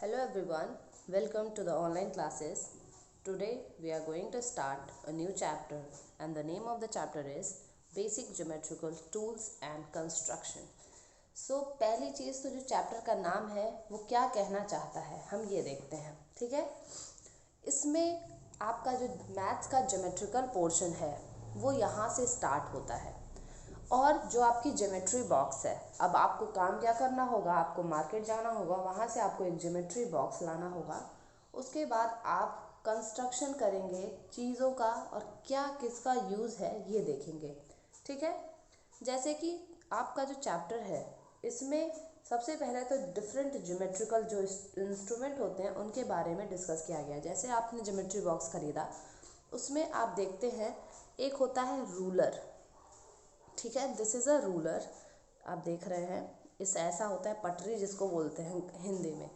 Hello everyone, welcome to the online classes. Today we are going to start a new chapter and the name of the chapter is Basic Geometrical Tools and Construction. So पहली चीज़ तो जो chapter का नाम है वो क्या कहना चाहता है हम ये देखते हैं, ठीक है। इसमें आपका जो मैथ्स का ज्योमेट्रिकल पोर्शन है वो यहाँ से स्टार्ट होता है और जो आपकी ज्योमेट्री बॉक्स है, अब आपको काम क्या करना होगा, आपको मार्केट जाना होगा, वहाँ से आपको एक ज्योमेट्री बॉक्स लाना होगा। उसके बाद आप कंस्ट्रक्शन करेंगे चीज़ों का और क्या किसका यूज़ है ये देखेंगे, ठीक है। जैसे कि आपका जो चैप्टर है इसमें सबसे पहले तो डिफरेंट ज्योमेट्रिकल जो इंस्ट्रूमेंट होते हैं उनके बारे में डिस्कस किया गया। जैसे आपने ज्योमेट्री बॉक्स खरीदा, उसमें आप देखते हैं एक होता है रूलर, ठीक है। दिस इज़ अ रूलर, आप देख रहे हैं। इस ऐसा होता है पटरी जिसको बोलते हैं हिंदी में,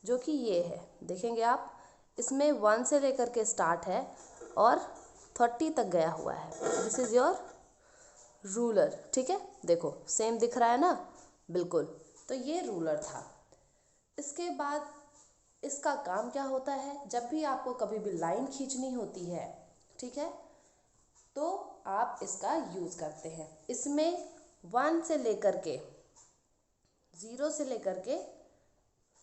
जो कि ये है, देखेंगे आप। इसमें 1 से लेकर के स्टार्ट है और 30 तक गया हुआ है। दिस इज़ योर रूलर, ठीक है। देखो सेम दिख रहा है ना, बिल्कुल। तो ये रूलर था। इसके बाद इसका काम क्या होता है, जब भी आपको कभी भी लाइन खींचनी होती है, ठीक है, तो आप इसका यूज़ करते हैं। इसमें 1 से लेकर के 0 से लेकर के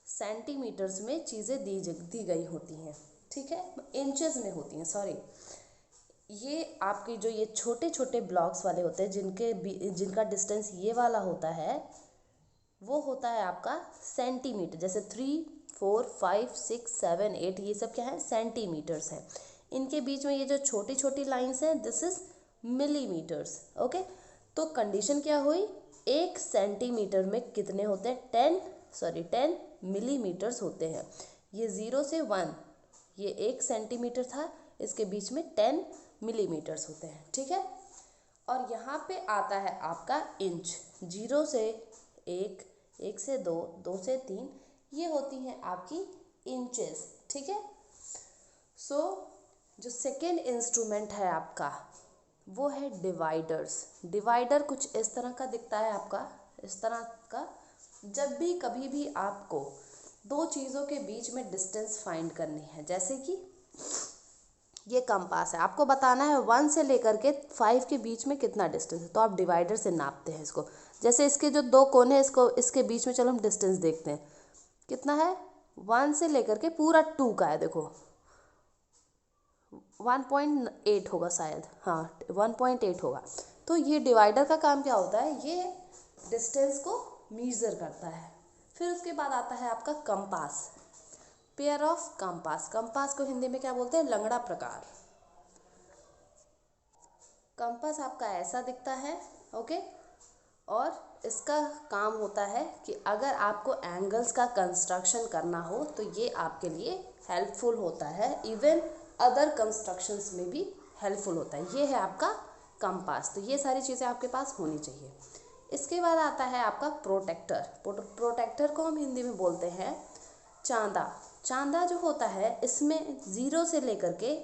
सेंटीमीटर्स में चीज़ें दी गई होती हैं, ठीक है, इंचेस में होती हैं, सॉरी। ये आपके जो ये छोटे छोटे ब्लॉक्स वाले होते हैं जिनका डिस्टेंस ये वाला होता है वो होता है आपका सेंटीमीटर। जैसे 3, 4, 5, 6, 7, 8 ये सब क्या है, सेंटीमीटर्स हैं। इनके बीच में ये जो छोटी छोटी लाइंस हैं दिस इज मिलीमीटर्स, ओके। तो कंडीशन क्या हुई, 1 सेंटीमीटर में कितने होते हैं, 10 मिलीमीटर्स होते हैं। ये 0 से 1, ये 1 सेंटीमीटर था, इसके बीच में 10 मिलीमीटर्स होते हैं, ठीक है। और यहाँ पे आता है आपका इंच, 0 से 1, 1 से 2, 2 से 3, ये होती हैं आपकी इंचेस, ठीक है। सो जो सेकेंड इंस्ट्रूमेंट है आपका वो है डिवाइडर्स। डिवाइडर कुछ इस तरह का दिखता है आपका, इस तरह का। जब भी कभी भी आपको दो चीज़ों के बीच में डिस्टेंस फाइंड करनी है, जैसे कि ये कंपास है, आपको बताना है 1 से लेकर के 5 के बीच में कितना डिस्टेंस है, तो आप डिवाइडर से नापते हैं इसको। जैसे इसके जो 2 कोने हैं इसके बीच में चलो हम डिस्टेंस देखते हैं कितना है। 1 से लेकर के पूरा 2 का है, देखो 1.8 होगा शायद, हाँ 1.8 होगा। तो ये डिवाइडर का काम क्या होता है, ये डिस्टेंस को मीज़र करता है। फिर उसके बाद आता है आपका compass, pair of compass. Compass को हिंदी में क्या बोलते हैं, लंगड़ा प्रकार। कंपास आपका ऐसा दिखता है, ओके। और इसका काम होता है कि अगर आपको एंगल्स का कंस्ट्रक्शन करना हो तो ये आपके लिए हेल्पफुल होता है, इवन अदर कंस्ट्रक्शंस में भी हेल्पफुल होता है। ये है आपका कंपास। तो ये सारी चीज़ें आपके पास होनी चाहिए। इसके बाद आता है आपका प्रोटेक्टर। प्रोटेक्टर को हम हिंदी में बोलते हैं चांदा। चांदा जो होता है इसमें 0 से लेकर के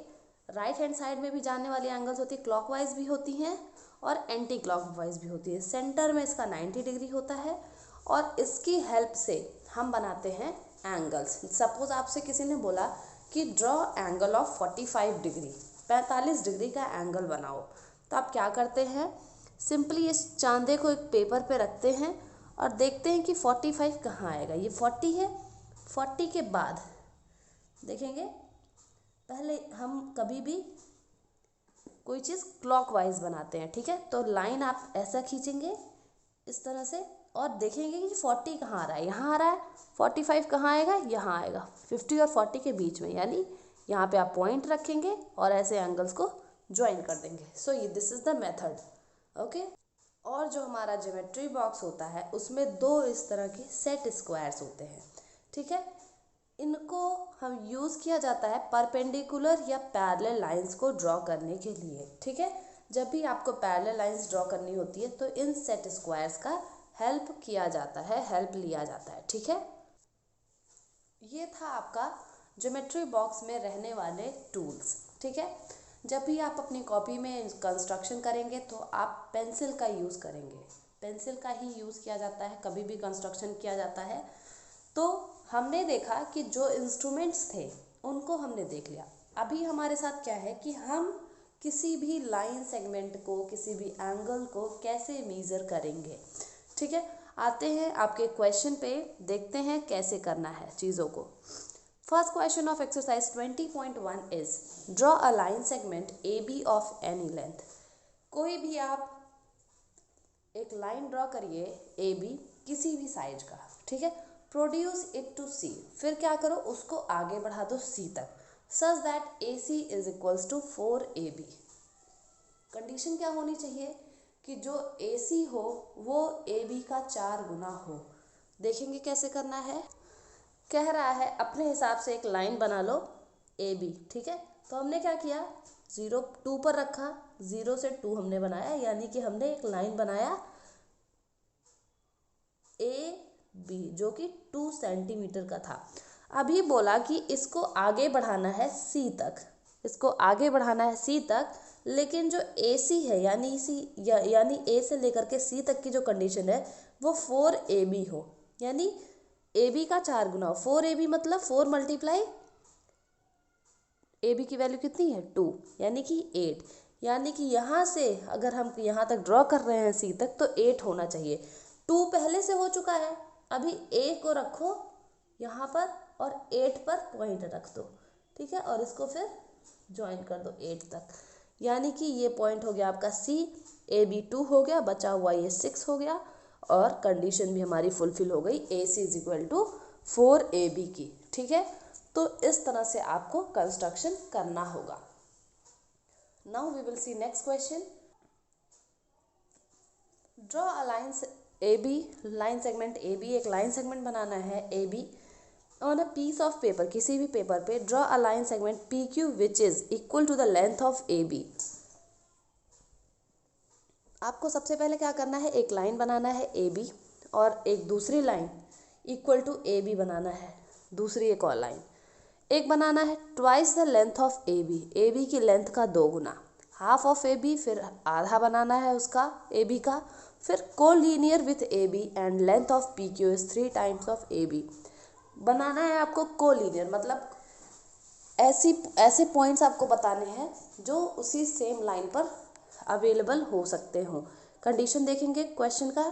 राइट हैंड साइड में भी जाने वाली एंगल्स होती है, क्लॉकवाइज भी होती हैं और एंटी क्लॉकवाइज भी होती है। सेंटर में इसका 90 डिग्री होता है और इसकी हेल्प से हम बनाते हैं एंगल्स। सपोज आपसे किसी ने बोला कि draw angle of 45 degree, 45 degree का एंगल बनाओ, तो आप क्या करते हैं, सिंपली इस चांदे को एक पेपर पे रखते हैं और देखते हैं कि 45 कहाँ आएगा। ये 40 है, 40 के बाद देखेंगे, पहले हम कभी भी कोई चीज़ क्लॉकवाइज बनाते हैं, ठीक है। तो लाइन आप ऐसा खींचेंगे इस तरह से और देखेंगे कि 40 कहाँ आ रहा है, यहाँ आ रहा है। 45 कहाँ आएगा, यहाँ आएगा, 50 और 40 के बीच में, यानी यहाँ पे आप पॉइंट रखेंगे और ऐसे एंगल्स को ज्वाइन कर देंगे। सो ये this is the method, okay. और जो हमारा ज्योमेट्री बॉक्स होता है उसमें 2 इस तरह के सेट स्क्वायर्स होते हैं, ठीक है। इनको हम यूज़ किया जाता है परपेंडिकुलर या पैरेलल लाइंस को ड्रॉ करने के लिए, ठीक है। जब भी आपको पैरेलल लाइंस ड्रॉ करनी होती है तो इन सेट स्क्वायर्स का हेल्प किया जाता है, हेल्प लिया जाता है, ठीक है। ये था आपका ज्योमेट्री बॉक्स में रहने वाले टूल्स, ठीक है। जब भी आप अपनी कॉपी में कंस्ट्रक्शन करेंगे तो आप पेंसिल का यूज़ करेंगे, पेंसिल का ही यूज़ किया जाता है कभी भी कंस्ट्रक्शन किया जाता है। तो हमने देखा कि जो इंस्ट्रूमेंट्स थे उनको हमने देख लिया। अभी हमारे साथ क्या है कि हम किसी भी लाइन सेगमेंट को, किसी भी एंगल को कैसे मेज़र करेंगे। ठीक है, आते हैं आपके क्वेश्चन पे, देखते हैं कैसे करना है चीज़ों को। First question of exercise 20.1 is draw a line segment A B of any length. कोई भी आप एक लाइन ड्रॉ करिए ए बी किसी भी साइज का, ठीक है। प्रोड्यूस इट टू सी, फिर क्या करो, उसको आगे बढ़ा दो सी तक, such that A C is equals to 4AB। Condition क्या होनी चाहिए कि जो ए सी हो वो ए बी का 4 गुना हो। देखेंगे कैसे करना है। कह रहा है अपने हिसाब से एक लाइन बना लो ए बी, ठीक है। तो हमने क्या किया, 0 2 पर रखा, 0 से 2 हमने बनाया, यानी कि हमने एक लाइन बनाया ए बी जो कि 2 सेंटीमीटर का था। अभी बोला कि इसको आगे बढ़ाना है सी तक, इसको आगे बढ़ाना है सी तक, लेकिन जो ए सी है यानी ए से लेकर के सी तक की जो कंडीशन है वो 4AB हो, यानी ए बी का 4 गुना हो। 4AB मतलब 4 मल्टीप्लाई ए बी की वैल्यू कितनी है 2, यानी कि 8। यानी कि यहाँ से अगर हम यहाँ तक ड्रॉ कर रहे हैं सी तक तो 8 होना चाहिए। 2 पहले से हो चुका है, अभी ए को रखो यहाँ पर और 8 पर पॉइंट रख दो, ठीक है, और इसको फिर ज्वाइन कर दो 8 तक, यानी कि ये पॉइंट हो गया आपका सी, ए बी 2 हो गया, बचा हुआ ये 6 हो गया, और कंडीशन भी हमारी फुलफिल हो गई, ए C is equal to 4AB की। ठीक है, तो इस तरह से आपको कंस्ट्रक्शन करना होगा। Now we will see next question. Draw a line A B, line segment A B, एक लाइन सेगमेंट बनाना है A B on a piece of paper, किसी भी पेपर पे। Draw a line segment P Q which is equal to the length of A B. आपको सबसे पहले क्या करना है, एक लाइन बनाना है ए बी और एक दूसरी line equal to A B बनाना है, दूसरी एक और लाइन एक बनाना है twice the length of A B की लेंथ का 2 गुना, हाफ ऑफ ए बी, फिर आधा बनाना है उसका ए बी का, फिर को linear with A B and length of P Q is 3 times of A B. बनाना है आपको को लीनियर, मतलब ऐसे पॉइंट्स आपको बताने हैं जो उसी सेम लाइन पर अवेलेबल हो सकते हों। कंडीशन देखेंगे क्वेश्चन का।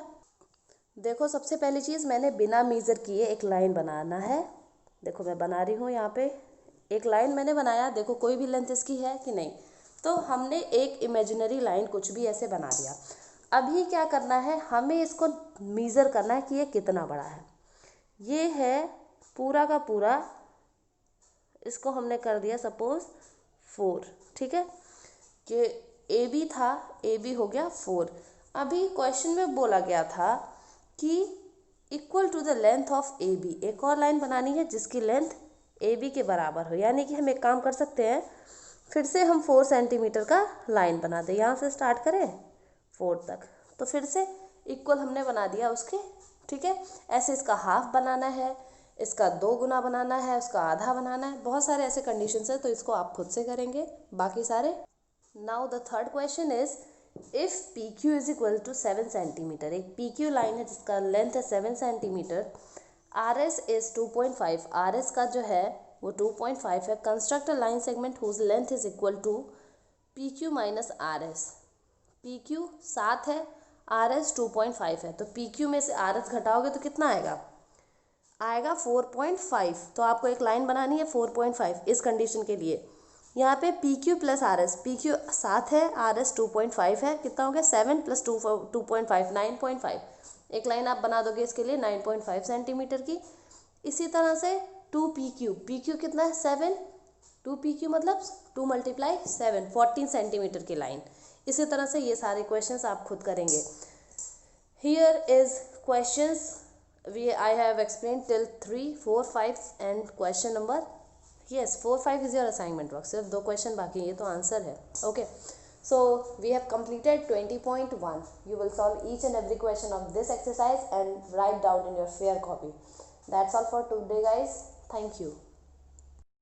देखो सबसे पहली चीज़, मैंने बिना मेज़र किए एक लाइन बनाना है। देखो मैं बना रही हूँ यहाँ पे एक लाइन मैंने बनाया, देखो कोई भी लेंथ इसकी है कि नहीं, तो हमने एक इमेजिनरी लाइन कुछ भी ऐसे बना दिया। अभी क्या करना है, हमें इसको मेज़र करना है कि ये कितना बड़ा है। ये है पूरा का पूरा, इसको हमने कर दिया सपोज 4, ठीक है, कि ए बी था, ए बी हो गया 4। अभी क्वेश्चन में बोला गया था कि equal to the length of A B, एक और लाइन बनानी है जिसकी लेंथ ए बी के बराबर हो, यानी कि हम एक काम कर सकते हैं, फिर से हम 4 सेंटीमीटर का लाइन बना दें, यहाँ से स्टार्ट करें 4 तक, तो फिर से इक्वल हमने बना दिया उसके, ठीक है। ऐसे इसका हाफ बनाना है, इसका 2 गुना बनाना है, उसका आधा बनाना है, बहुत सारे ऐसे कंडीशंस है, तो इसको आप खुद से करेंगे बाकी सारे। Now the third question is if P Q is equal to 7 centimetre, एक पी क्यू लाइन है जिसका लेंथ है 7 centimetre, R S is 2.5, R S का जो है वो 2.5 है। Construct a line segment whose length is equal to P Q minus R S. P Q 7 है, आर एस 2.5 है, तो पी क्यू में से आर एस घटाओगे तो कितना आएगा 4.5। तो आपको एक लाइन बनानी है 4.5 इस कंडीशन के लिए। यहाँ पे P Q plus are S, P Q 7 है, आर एस 2.5 है, कितना हो गया 7 प्लस 2.5 9.5। एक लाइन आप बना दोगे इसके लिए 9.5 सेंटीमीटर की। इसी तरह से 2 पी क्यू, पी क्यू कितना है 7, 2 पी क्यू मतलब 2 मल्टीप्लाई 7 14 सेंटीमीटर की लाइन। इसी तरह से ये सारे क्वेश्चंस आप खुद करेंगे। Here is questions I have explained till 3, 4, 5 and question number, yes 4, 5 is your assignment work, सिर्फ 2 क्वेश्चन बाकी, ये तो आंसर है। Okay, so we have completed 20.1. You will solve each and every question of this exercise and write down in your fair copy. That's all for today guys. Thank you.